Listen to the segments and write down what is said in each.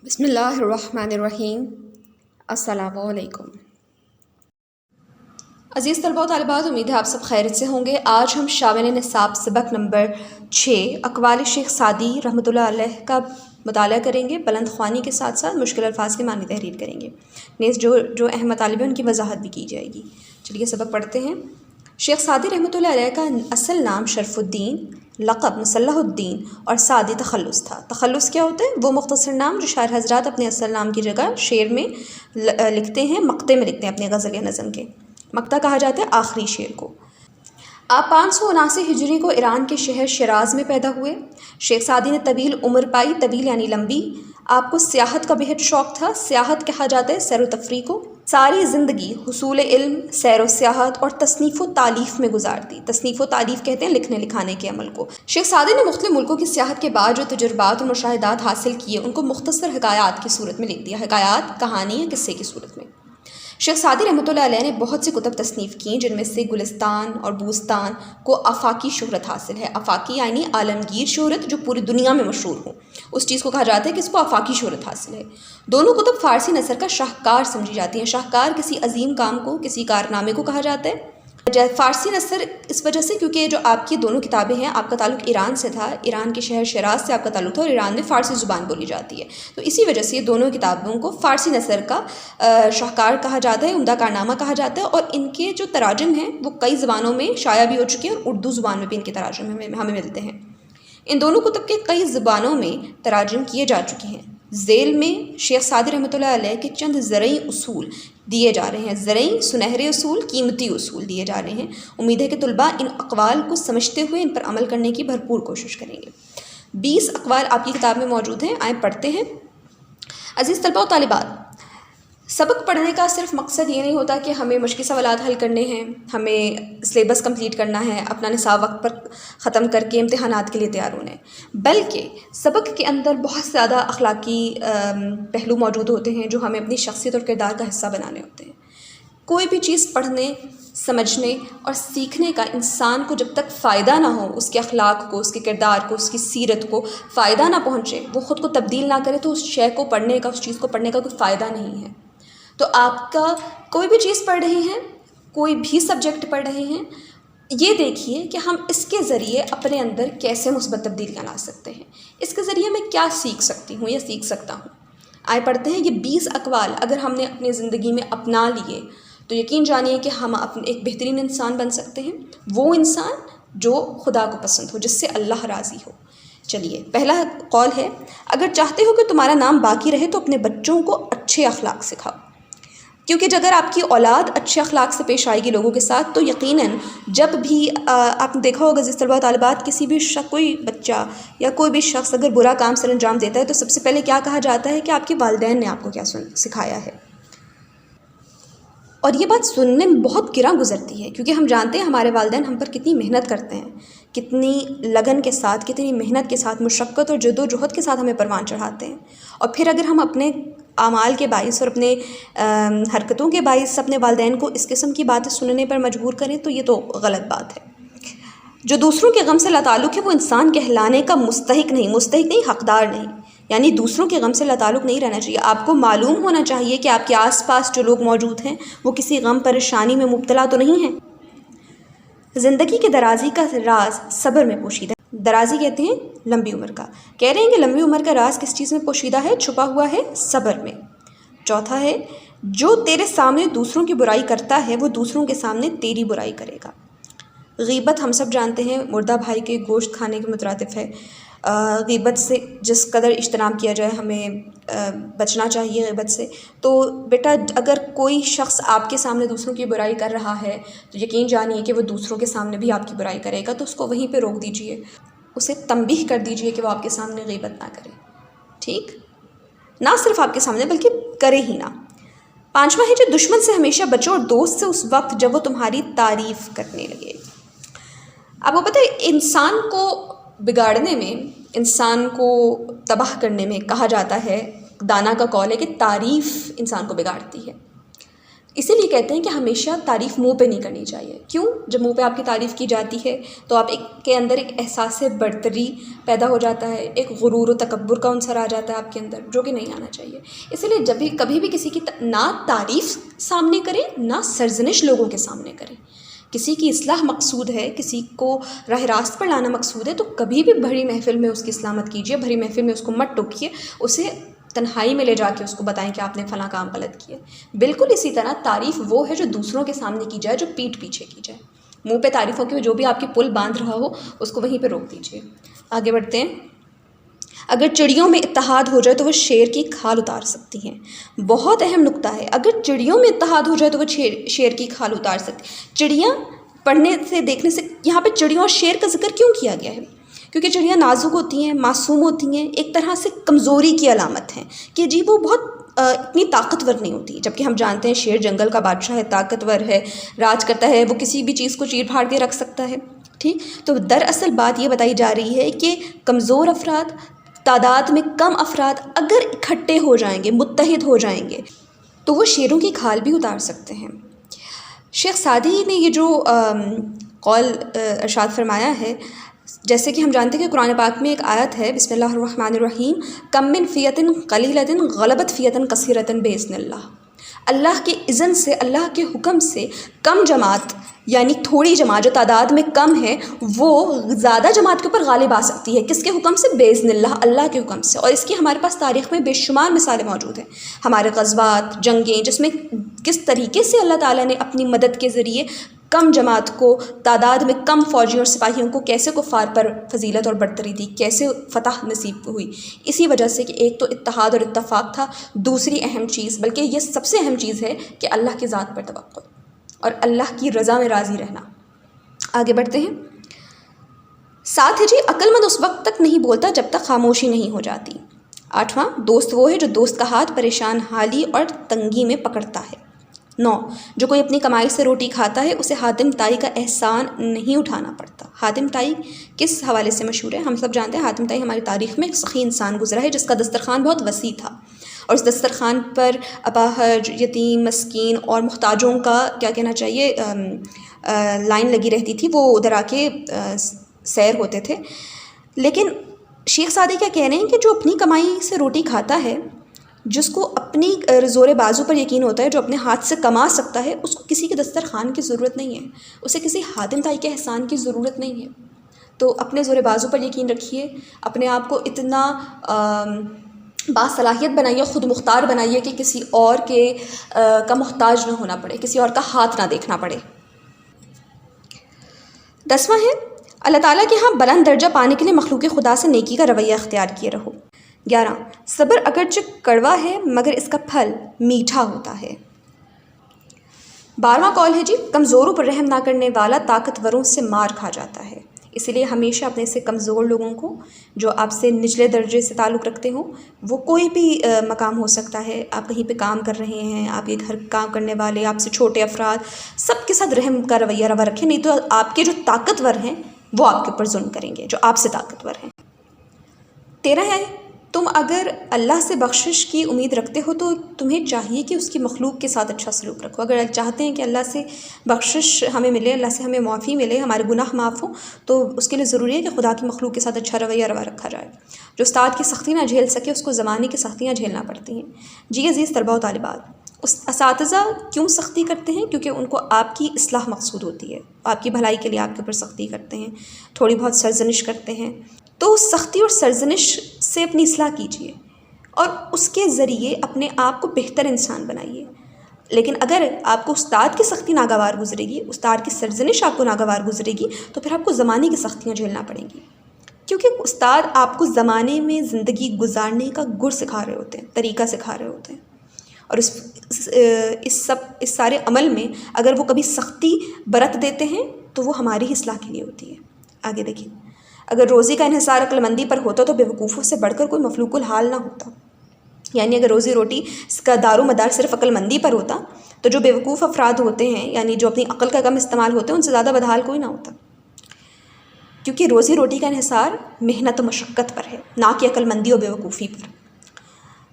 بسم اللہ الرحمن الرحیم۔ السلام علیکم عزیز طلباء و طالبات، امید ہے آپ سب خیریت سے ہوں گے۔ آج ہم شامل نصاب سبق نمبر 6 اقوال شیخ سعدی رحمۃ اللہ علیہ کا مطالعہ کریں گے۔ بلند خوانی کے ساتھ ساتھ مشکل الفاظ کے معنی تحریر کریں گے، نیز جو اہم مطالب ہیں ان کی وضاحت بھی کی جائے گی۔ چلیے سبق پڑھتے ہیں۔ شیخ سعدی رحمۃ اللہ علیہ کا اصل نام شرف الدین، لقب مصلح الدین اور سعدی تخلص تھا۔ تخلص کیا ہوتا ہے؟ وہ مختصر نام جو شاعر حضرات اپنے اصل نام کی جگہ شعر میں لکھتے ہیں، مقطع میں لکھتے ہیں اپنے غزل یا نظم کے۔ مقطع کہا جاتا ہے آخری شعر کو۔ آپ 579 ہجری کو ایران کے شہر شیراز میں پیدا ہوئے۔ شیخ سعدی نے طویل عمر پائی، طویل یعنی لمبی۔ آپ کو سیاحت کا بہت شوق تھا۔ سیاحت کہا جاتا ہے سیر و تفریح کو۔ ساری زندگی حصول علم، سیر و سیاحت اور تصنیف و تالیف میں گزار دی۔ تصنیف و تالیف کہتے ہیں لکھنے لکھانے کے عمل کو۔ شیخ سعدی نے مختلف ملکوں کی سیاحت کے بعد جو تجربات اور مشاہدات حاصل کیے ان کو مختصر حکایات کی صورت میں لکھ دیا۔ حکایات، کہانی یا قصے کی صورت میں۔ شیخ سعدی رحمۃ اللہ علیہ نے بہت سی کتب تصنیف کیں، جن میں سے گلستان اور بوستان کو آفاقی شہرت حاصل ہے۔ آفاقی یعنی عالمگیر شہرت، جو پوری دنیا میں مشہور ہو، اس چیز کو کہا جاتا ہے کہ اس کو آفاقی شہرت حاصل ہے۔ دونوں کتب فارسی نثر کا شاہکار سمجھی جاتی ہیں۔ شاہکار کسی عظیم کام کو، کسی کارنامے کو کہا جاتا ہے۔ فارسی نثر اس وجہ سے کیونکہ جو آپ کی دونوں کتابیں ہیں، آپ کا تعلق ایران سے تھا، ایران کے شہر شیراز سے آپ کا تعلق تھا، اور ایران میں فارسی زبان بولی جاتی ہے، تو اسی وجہ سے یہ دونوں کتابوں کو فارسی نثر کا شاہکار کہا جاتا ہے، عمدہ کارنامہ کہا جاتا ہے۔ اور ان کے جو تراجم ہیں وہ کئی زبانوں میں شائع بھی ہو چکے ہیں، اور اردو زبان میں بھی ان کے تراجم ہمیں ملتے ہیں۔ ان دونوں کتب کے کئی زبانوں میں تراجم کیے جا چکے ہیں۔ ذیل میں شیخ سعدی رحمۃ اللہ علیہ کے چند زرعی اصول دیے جا رہے ہیں۔ زرعی سنہرے اصول، قیمتی اصول دیے جا رہے ہیں۔ امید ہے کہ طلباء ان اقوال کو سمجھتے ہوئے ان پر عمل کرنے کی بھرپور کوشش کریں گے۔ 20 اقوال آپ کی کتاب میں موجود ہیں، آئیں پڑھتے ہیں۔ عزیز طلباء و طالبات، سبق پڑھنے کا صرف مقصد یہ نہیں ہوتا کہ ہمیں مشکل سوالات حل کرنے ہیں، ہمیں سلیبس کمپلیٹ کرنا ہے، اپنا نصاب وقت پر ختم کر کے امتحانات کے لیے تیار ہونا ہے، بلکہ سبق کے اندر بہت زیادہ اخلاقی پہلو موجود ہوتے ہیں جو ہمیں اپنی شخصیت اور کردار کا حصہ بنانے ہوتے ہیں۔ کوئی بھی چیز پڑھنے، سمجھنے اور سیکھنے کا انسان کو جب تک فائدہ نہ ہو، اس کے اخلاق کو، اس کے کردار کو، اس کی سیرت کو فائدہ نہ پہنچے، وہ خود کو تبدیل نہ کرے، تو اس شے کو پڑھنے کا، اس چیز کو پڑھنے کا کوئی فائدہ نہیں ہے۔ تو آپ کا کوئی بھی چیز پڑھ رہے ہیں، کوئی بھی سبجیکٹ پڑھ رہے ہیں، یہ دیکھیے کہ ہم اس کے ذریعے اپنے اندر کیسے مثبت تبدیلیاں لا سکتے ہیں، اس کے ذریعے میں کیا سیکھ سکتی ہوں یا سیکھ سکتا ہوں۔ آئے پڑھتے ہیں۔ یہ 20 اقوال اگر ہم نے اپنی زندگی میں اپنا لیے تو یقین جانیے کہ ہم ایک بہترین انسان بن سکتے ہیں، وہ انسان جو خدا کو پسند ہو، جس سے اللہ راضی ہو۔ چلیے، پہلا قول ہے، اگر چاہتے ہو کہ تمہارا نام باقی رہے تو اپنے بچوں کو اچھے اخلاق سکھاؤ، کیونکہ اگر آپ کی اولاد اچھے اخلاق سے پیش آئے گی لوگوں کے ساتھ تو یقیناً جب بھی آپ نے دیکھا ہوگا عزیز طلباء و طالبات، کسی بھی کوئی بچہ یا کوئی بھی شخص اگر برا کام سر انجام دیتا ہے تو سب سے پہلے کیا کہا جاتا ہے کہ آپ کے والدین نے آپ کو کیا سکھایا ہے، اور یہ بات سننے میں بہت گراں گزرتی ہے، کیونکہ ہم جانتے ہیں ہمارے والدین ہم پر کتنی محنت کرتے ہیں، کتنی لگن کے ساتھ، کتنی محنت کے ساتھ، مشقت اور جد و جہد کے ساتھ ہمیں پروان چڑھاتے ہیں، اور پھر اگر ہم اپنے اعمال کے باعث اور اپنے حرکتوں کے باعث اپنے والدین کو اس قسم کی باتیں سننے پر مجبور کریں تو یہ تو غلط بات ہے۔ جو دوسروں کے غم سے لاتعلق ہے وہ انسان کہلانے کا مستحق نہیں، حقدار نہیں، یعنی دوسروں کے غم سے لاتعلق نہیں رہنا چاہیے۔ آپ کو معلوم ہونا چاہیے کہ آپ کے آس پاس جو لوگ موجود ہیں وہ کسی غم پریشانی میں مبتلا تو نہیں ہیں۔ زندگی کے درازی کا راز صبر میں پوشیدہ ہے۔ درازی کہتے ہیں لمبی عمر کا، کہہ رہے ہیں کہ لمبی عمر کا راز کس چیز میں پوشیدہ ہے؟ چھپا ہوا ہے صبر میں۔ چوتھا ہے، جو تیرے سامنے دوسروں کی برائی کرتا ہے وہ دوسروں کے سامنے تیری برائی کرے گا۔ غیبت ہم سب جانتے ہیں مردہ بھائی کے گوشت کھانے کے مترادف ہے۔ غیبت سے جس قدر اجتناب کیا جائے، ہمیں بچنا چاہیے غیبت سے۔ تو بیٹا، اگر کوئی شخص آپ کے سامنے دوسروں کی برائی کر رہا ہے تو یقین جانیے کہ وہ دوسروں کے سامنے بھی آپ کی برائی کرے گا، تو اس کو وہیں پہ روک دیجئے، اسے تنبیہ کر دیجئے کہ وہ آپ کے سامنے غیبت نہ کرے، ٹھیک؟ نہ صرف آپ کے سامنے بلکہ کرے ہی نہ۔ پانچواں ہے، جو دشمن سے ہمیشہ بچو اور دوست سے اس وقت جب وہ تمہاری تعریف کرنے لگے۔ آپ کو پتہ ہے انسان کو بگاڑنے میں، انسان کو تباہ کرنے میں کہا جاتا ہے، دانا کا قول ہے کہ تعریف انسان کو بگاڑتی ہے۔ اسی لیے کہتے ہیں کہ ہمیشہ تعریف منہ پہ نہیں کرنی چاہیے. کیوں؟ جب منہ پہ آپ کی تعریف کی جاتی ہے تو آپ کے اندر ایک احساس برتری پیدا ہو جاتا ہے، ایک غرور و تکبر کا عنصر آ جاتا ہے آپ کے اندر، جو کہ نہیں آنا چاہیے. اسی لیے جب بھی کبھی بھی کسی کی نہ تعریف سامنے کریں نہ سرزنش لوگوں کے سامنے کریں. کسی کی اصلاح مقصود ہے، کسی کو راہ راست پر لانا مقصود ہے، تو کبھی بھی بڑی محفل میں اس کی اصلاح مت کیجیے، بڑی محفل میں اس کو مت ٹوکیے، اسے تنہائی میں لے جا کے اس کو بتائیں کہ آپ نے فلاں کام غلط کیا. بالکل اسی طرح تعریف وہ ہے جو دوسروں کے سامنے کی جائے، جو پیٹھ پیچھے کی جائے. منہ پہ تعریفوں کی جو بھی آپ کی پل باندھ رہا ہو اس کو وہیں پہ روک دیجیے. آگے بڑھتے ہیں. اگر چڑیوں میں اتحاد ہو جائے تو وہ شیر کی کھال اتار سکتی ہیں. بہت اہم نقطہ ہے. اگر چڑیوں میں اتحاد ہو جائے تو وہ شیر کی کھال اتار سکتی. چڑیاں پڑھنے سے دیکھنے سے یہاں پہ چڑیوں اور شیر کا ذکر کیوں کیا گیا ہے؟ کیونکہ چڑیاں نازک ہوتی ہیں، معصوم ہوتی ہیں، ایک طرح سے کمزوری کی علامت ہیں کہ جی وہ بہت اتنی طاقتور نہیں ہوتی. جبکہ ہم جانتے ہیں شیر جنگل کا بادشاہ ہے، طاقتور ہے، راج کرتا ہے، وہ کسی بھی چیز کو چیر پھاڑ کے رکھ سکتا ہے. ٹھیک، تو دراصل بات یہ بتائی جا رہی ہے کہ کمزور افراد، تعداد میں کم افراد اگر اکٹھے ہو جائیں گے، متحد ہو جائیں گے تو وہ شیروں کی کھال بھی اتار سکتے ہیں. شیخ سعدی نے یہ جو قول ارشاد فرمایا ہے، جیسے کہ ہم جانتے ہیں کہ قرآن پاک میں ایک آیت ہے، بسم اللہ الرحمن الرحیم، کم من فیۃ قلیلۃ غلبت فیۃ کثیرۃ باذن اللہ. اللہ کے اذن سے، اللہ کے حکم سے کم جماعت، یعنی تھوڑی جماعت جو تعداد میں کم ہے، وہ زیادہ جماعت کے اوپر غالب آ سکتی ہے. کس کے حکم سے؟ باذن اللہ، اللہ کے حکم سے. اور اس کی ہمارے پاس تاریخ میں بے شمار مثالیں موجود ہیں. ہمارے غزوات، جنگیں، جس میں کس طریقے سے اللہ تعالیٰ نے اپنی مدد کے ذریعے کم جماعت کو، تعداد میں کم فوجیوں اور سپاہیوں کو کیسے کفار پر فضیلت اور برتری دی، کیسے فتح نصیب ہوئی. اسی وجہ سے کہ ایک تو اتحاد اور اتفاق تھا، دوسری اہم چیز، بلکہ یہ سب سے اہم چیز ہے کہ اللہ کی ذات پر توکل اور اللہ کی رضا میں راضی رہنا. آگے بڑھتے ہیں. ساتھ ہے جی، عقل مند اس وقت تک نہیں بولتا جب تک خاموشی نہیں ہو جاتی. 8واں، دوست وہ ہے جو دوست کا ہاتھ پریشان حالی اور تنگی میں پکڑتا ہے. 9، جو کوئی اپنی کمائی سے روٹی کھاتا ہے اسے حاتم طائی کا احسان نہیں اٹھانا پڑتا. حاتم طائی کس حوالے سے مشہور ہے؟ ہم سب جانتے ہیں حاتم طائی ہماری تاریخ میں ایک سخی انسان گزرا ہے جس کا دسترخوان بہت وسیع تھا، اور اس دسترخوان پر اپاہج، یتیم، مسکین اور محتاجوں کا کیا کہنا چاہیے لائن لگی رہتی تھی. وہ ادھر آ کے سیر ہوتے تھے. لیکن شیخ سعدی کیا کہہ رہے ہیں کہ جو اپنی کمائی سے روٹی کھاتا ہے، جس کو اپنی زور بازو پر یقین ہوتا ہے، جو اپنے ہاتھ سے کما سکتا ہے، اس کو کسی کے دسترخوان کی ضرورت نہیں ہے، اسے کسی حاتم طائی کے احسان کی ضرورت نہیں ہے. تو اپنے زور بازو پر یقین رکھیے، اپنے آپ کو اتنا باصلاحیت بنائیے، خود مختار بنائیے کہ کسی اور کا محتاج نہ ہونا پڑے، کسی اور کا ہاتھ نہ دیکھنا پڑے. 10واں ہے، اللہ تعالیٰ کے ہاں بلند درجہ پانے کے لیے مخلوق خدا سے نیکی کا رویہ اختیار کیے رہو. 11، صبر اگرچہ کڑوا ہے مگر اس کا پھل میٹھا ہوتا ہے. 12واں قول ہے جی، کمزوروں پر رحم نہ کرنے والا طاقتوروں سے مار کھا جاتا ہے. اسی لیے ہمیشہ اپنے سے کمزور لوگوں کو، جو آپ سے نچلے درجے سے تعلق رکھتے ہوں، وہ کوئی بھی مقام ہو سکتا ہے، آپ کہیں پہ کام کر رہے ہیں، آپ کے گھر کام کرنے والے، آپ سے چھوٹے افراد، سب کے ساتھ رحم کا رویہ روا رکھیں، نہیں تو آپ کے جو طاقتور ہیں وہ آپ کے اوپر ظلم کریں گے، جو آپ سے طاقتور ہیں. 13 ہے، تم اگر اللہ سے بخشش کی امید رکھتے ہو تو تمہیں چاہیے کہ اس کی مخلوق کے ساتھ اچھا سلوک رکھو. اگر چاہتے ہیں کہ اللہ سے بخشش ہمیں ملے، اللہ سے ہمیں معافی ملے، ہمارے گناہ معاف ہوں، تو اس کے لیے ضروری ہے کہ خدا کی مخلوق کے ساتھ اچھا رویہ روا رکھا جائے. جو استاد کی سختی نہ جھیل سکے اس کو زمانے کی سختیاں جھیلنا پڑتی ہیں. جی عزیز طلباء و طالبات، اساتذہ کیوں سختی کرتے ہیں؟ کیونکہ ان کو آپ کی اصلاح مقصود ہوتی ہے، آپ کی بھلائی کے لیے آپ کے اوپر سختی کرتے ہیں، تھوڑی بہت سرزنش کرتے ہیں. تو سختی اور سرزنش سے اپنی اصلاح کیجیے اور اس کے ذریعے اپنے آپ کو بہتر انسان بنائیے. لیکن اگر آپ کو استاد کی سختی ناگوار گزرے گی، استاد کی سرزنش آپ کو ناگوار گزرے گی، تو پھر آپ کو زمانے کی سختیاں جھیلنا پڑیں گی. کیونکہ استاد آپ کو زمانے میں زندگی گزارنے کا گر سکھا رہے ہوتے ہیں، طریقہ سکھا رہے ہوتے ہیں. اور اس سارے عمل میں اگر وہ کبھی سختی برت دیتے ہیں تو وہ ہماری ہی اصلاح کے لیے ہوتی ہے. آگے دیکھیں، اگر روزی کا انحصار عقل مندی پر ہوتا تو بیوقوفوں سے بڑھ کر کوئی مفلوق الحال نہ ہوتا. یعنی اگر روزی روٹی کا دار و مدار صرف عقل مندی پر ہوتا تو جو بیوقوف افراد ہوتے ہیں، یعنی جو اپنی عقل کا کم استعمال ہوتے ہیں، ان سے زیادہ بدحال کوئی نہ ہوتا. کیونکہ روزی روٹی کا انحصار محنت و مشقت پر ہے، نہ کہ عقل مندی اور بیوقوفی پر.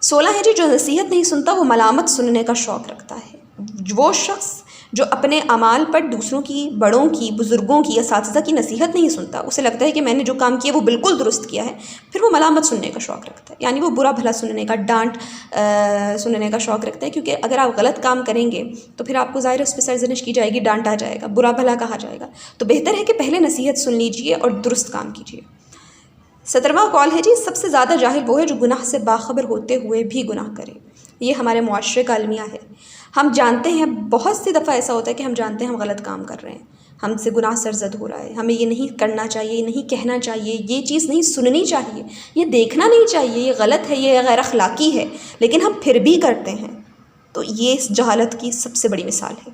16 ہے جی، جو نصیحت نہیں سنتا وہ ملامت سننے کا شوق رکھتا ہے. وہ شخص جو اپنے اعمال پر دوسروں کی، بڑوں کی، بزرگوں کی، اساتذہ کی نصیحت نہیں سنتا، اسے لگتا ہے کہ میں نے جو کام کیا وہ بالکل درست کیا ہے، پھر وہ ملامت سننے کا شوق رکھتا ہے، یعنی وہ برا بھلا سننے کا، ڈانٹ سننے کا شوق رکھتا ہے، کیونکہ اگر آپ غلط کام کریں گے تو پھر آپ کو ظاہر اس پہ سرزنش کی جائے گی، ڈانٹا جائے گا، برا بھلا کہا جائے گا. تو بہتر ہے کہ پہلے نصیحت سن لیجئے اور درست کام کیجیے. 17واں قول ہے جی، سب سے زیادہ جاہل وہ ہے جو گناہ سے باخبر ہوتے ہوئے بھی گناہ کرے. یہ ہمارے معاشرے کا المیہ ہے. ہم جانتے ہیں، بہت سی دفعہ ایسا ہوتا ہے کہ ہم جانتے ہیں ہم غلط کام کر رہے ہیں، ہم سے گناہ سرزد ہو رہا ہے، ہمیں یہ نہیں کرنا چاہیے، یہ نہیں کہنا چاہیے، یہ چیز نہیں سننی چاہیے، یہ دیکھنا نہیں چاہیے، یہ غلط ہے، یہ غیر اخلاقی ہے، لیکن ہم پھر بھی کرتے ہیں. تو یہ اس جہالت کی سب سے بڑی مثال ہے.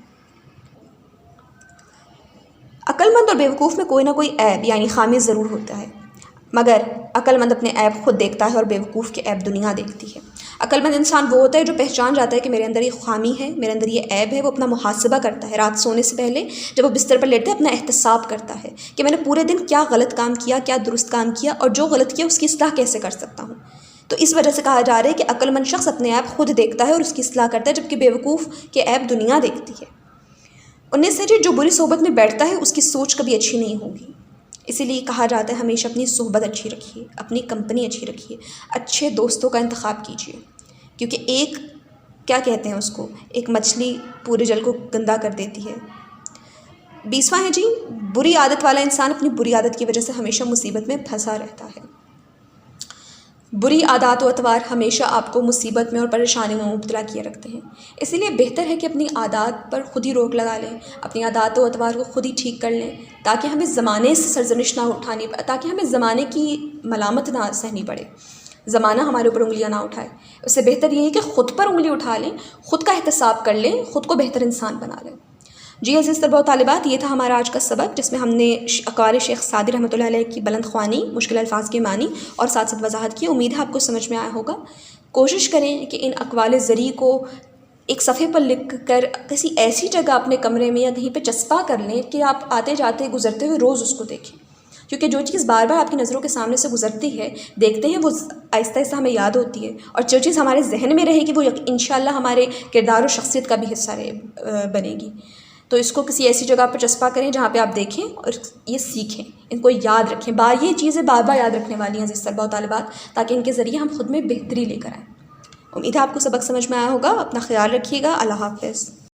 عقل مند اور بیوقوف میں کوئی نہ کوئی عیب یعنی خامی ضرور ہوتا ہے، مگر عقل مند اپنے عیب خود دیکھتا ہے اور بیوقوف کے عیب دنیا دیکھتی ہے. عقل مند انسان وہ ہوتا ہے جو پہچان جاتا ہے کہ میرے اندر یہ خامی ہے، میرے اندر یہ عیب ہے. وہ اپنا محاسبہ کرتا ہے، رات سونے سے پہلے جب وہ بستر پر لیٹتا ہے اپنا احتساب کرتا ہے کہ میں نے پورے دن کیا غلط کام کیا، کیا درست کام کیا، اور جو غلط کیا اس کی اصلاح کیسے کر سکتا ہوں. تو اس وجہ سے کہا جا رہا ہے کہ عقل مند شخص اپنے عیب خود دیکھتا ہے اور اس کی اصلاح کرتا ہے، جبکہ بیوقوف کے عیب دنیا دیکھتی ہے. 19 ہے جی، جو بری صحبت میں بیٹھتا ہے اس کی سوچ کبھی اچھی نہیں ہوگی. اسی لیے کہا جاتا ہے ہمیشہ اپنی صحبت اچھی رکھیے، اپنی کمپنی اچھی رکھیے، اچھے دوستوں کا انتخاب کیجیے، کیونکہ ایک کیا کہتے ہیں اس کو، ایک مچھلی پورے جل کو گندا کر دیتی ہے. 20واں ہے جی، بری عادت والا انسان اپنی بری عادت کی وجہ سے ہمیشہ مصیبت میں پھنسا رہتا ہے. بری عادات و اطوار ہمیشہ آپ کو مصیبت میں اور پریشانی میں مبتلا کیے رکھتے ہیں. اسی لیے بہتر ہے کہ اپنی عادات پر خود ہی روک لگا لیں، اپنی عادات و اطوار کو خود ہی ٹھیک کر لیں، تاکہ ہمیں زمانے سے سرزنش نہ اٹھانی پڑے، تاکہ ہمیں زمانے کی ملامت نہ سہنی پڑے، زمانہ ہمارے اوپر انگلیاں نہ اٹھائے. اس سے بہتر یہ ہے کہ خود پر انگلی اٹھا لیں، خود کا احتساب کر لیں، خود کو بہتر انسان بنا لیں. جی عزیز طلباء و طالبات، یہ تھا ہمارا آج کا سبق، جس میں ہم نے اقوال شیخ سعدی رحمۃ اللہ علیہ کی بلند خوانی، مشکل الفاظ کے معنی اور ساتھ ساتھ وضاحت کی. امید ہے آپ کو سمجھ میں آیا ہوگا. کوشش کریں کہ ان اقوال زری کو ایک صفحے پر لکھ کر کسی ایسی جگہ اپنے کمرے میں یا کہیں پہ چسپاں کر لیں کہ آپ آتے جاتے گزرتے ہوئے روز اس کو دیکھیں، کیونکہ جو چیز بار بار آپ کی نظروں کے سامنے سے گزرتی ہے، دیکھتے ہیں، وہ آہستہ آہستہ ہمیں یاد ہوتی ہے، اور جو چیز ہمارے ذہن میں رہے گی وہ انشاءاللہ ہمارے کردار و شخصیت کا بھی حصہ بنے گی. تو اس کو کسی ایسی جگہ پر چسپاں کریں جہاں پہ آپ دیکھیں اور یہ سیکھیں، ان کو یاد رکھیں. یہ چیزیں بار بار یاد رکھنے والی ہیں عزیز طلباء و طالبات، تاکہ ان کے ذریعے ہم خود میں بہتری لے کر آئیں. امید ہے آپ کو سبق سمجھ میں آیا ہوگا. اپنا خیال رکھیے گا. اللہ حافظ.